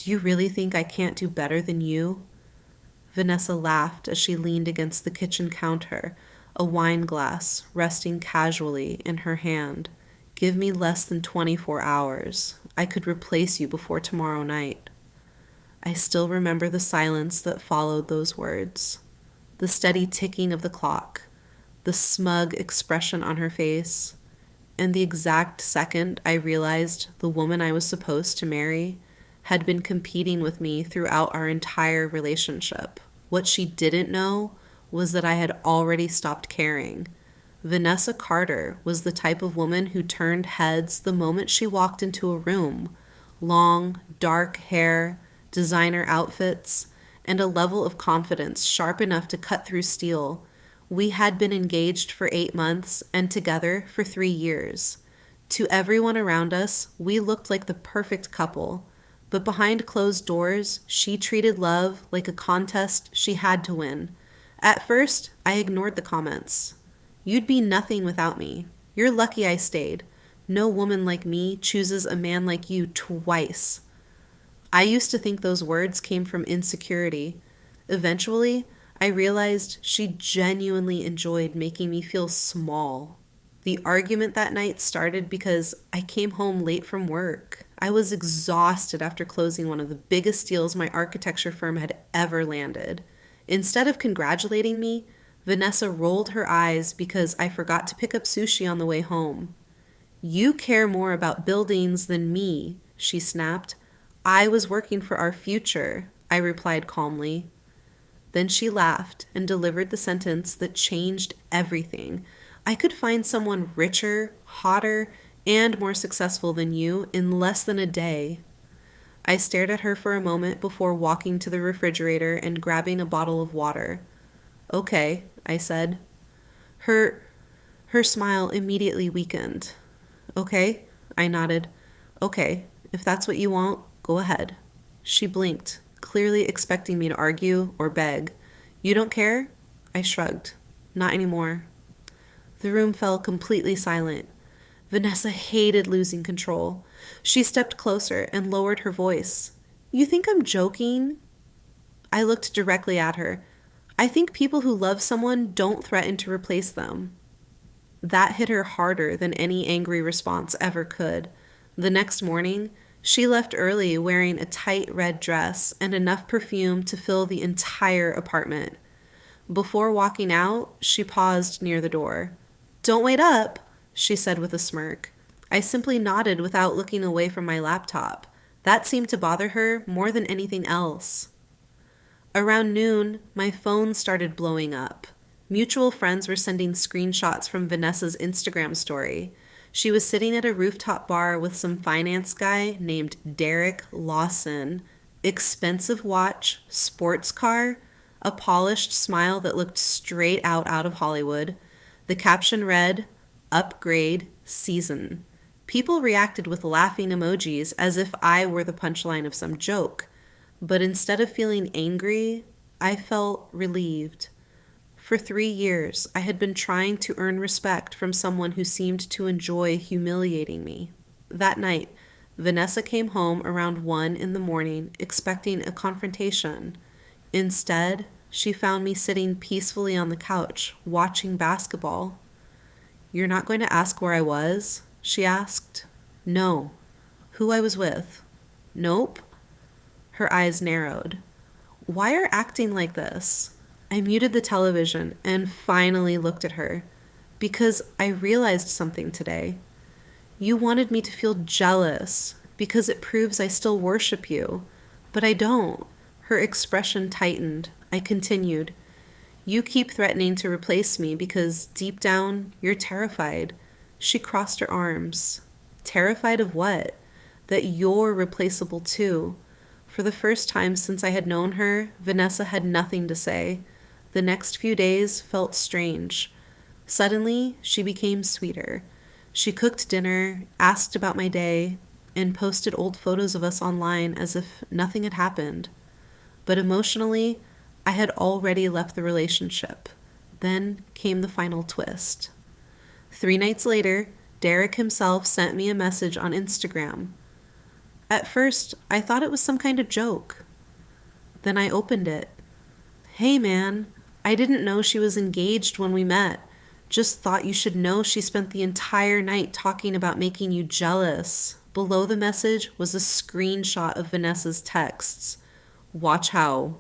Do you really think I can't do better than you? Vanessa laughed as she leaned against the kitchen counter, a wine glass resting casually in her hand. Give me less than 24 hours. I could replace you before tomorrow night. I still remember the silence that followed those words, the steady ticking of the clock, the smug expression on her face, and the exact second I realized the woman I was supposed to marry had been competing with me throughout our entire relationship. What she didn't know was that I had already stopped caring. Vanessa Carter was the type of woman who turned heads the moment she walked into a room. Long, dark hair, designer outfits, and a level of confidence sharp enough to cut through steel. We had been engaged for 8 months and together for 3 years. To everyone around us, we looked like the perfect couple. But behind closed doors, she treated love like a contest she had to win. At first, I ignored the comments. You'd be nothing without me. You're lucky I stayed. No woman like me chooses a man like you twice. I used to think those words came from insecurity. Eventually, I realized she genuinely enjoyed making me feel small. The argument that night started because I came home late from work. I was exhausted after closing one of the biggest deals my architecture firm had ever landed. Instead of congratulating me, Vanessa rolled her eyes because I forgot to pick up sushi on the way home. You care more about buildings than me, she snapped. I was working for our future, I replied calmly. Then she laughed and delivered the sentence that changed everything. I could find someone richer, hotter, and more successful than you in less than a day. I stared at her for a moment before walking to the refrigerator and grabbing a bottle of water. Okay, I said. Her smile immediately weakened. Okay, I nodded. Okay, if that's what you want, go ahead. She blinked, clearly expecting me to argue or beg. You don't care? I shrugged. Not anymore. The room fell completely silent. Vanessa hated losing control. She stepped closer and lowered her voice. You think I'm joking? I looked directly at her. I think people who love someone don't threaten to replace them. That hit her harder than any angry response ever could. The next morning, she left early wearing a tight red dress and enough perfume to fill the entire apartment. Before walking out, she paused near the door. Don't wait up, she said with a smirk. I simply nodded without looking away from my laptop. That seemed to bother her more than anything else. Around noon, my phone started blowing up. Mutual friends were sending screenshots from Vanessa's Instagram story. She was sitting at a rooftop bar with some finance guy named Derek Lawson. Expensive watch, sports car, a polished smile that looked straight out of Hollywood. The caption read, Upgrade Season. People reacted with laughing emojis as if I were the punchline of some joke. But instead of feeling angry, I felt relieved. For 3 years, I had been trying to earn respect from someone who seemed to enjoy humiliating me. That night, Vanessa came home around 1 in the morning, expecting a confrontation. Instead, she found me sitting peacefully on the couch, watching basketball. You're not going to ask where I was? She asked. No. Who I was with? Nope. Her eyes narrowed. Why are acting like this? I muted the television and finally looked at her, because I realized something today. You wanted me to feel jealous, because it proves I still worship you, but I don't. Her expression tightened. I continued. You keep threatening to replace me because deep down, you're terrified. She crossed her arms. Terrified of what? That you're replaceable too. For the first time since I had known her, Vanessa had nothing to say. The next few days felt strange. Suddenly, she became sweeter. She cooked dinner, asked about my day, and posted old photos of us online as if nothing had happened. But emotionally, I had already left the relationship. Then came the final twist. 3 nights later, Derek himself sent me a message on Instagram. At first, I thought it was some kind of joke. Then I opened it. Hey, man, I didn't know she was engaged when we met. Just thought you should know she spent the entire night talking about making you jealous. Below the message was a screenshot of Vanessa's texts. Watch how.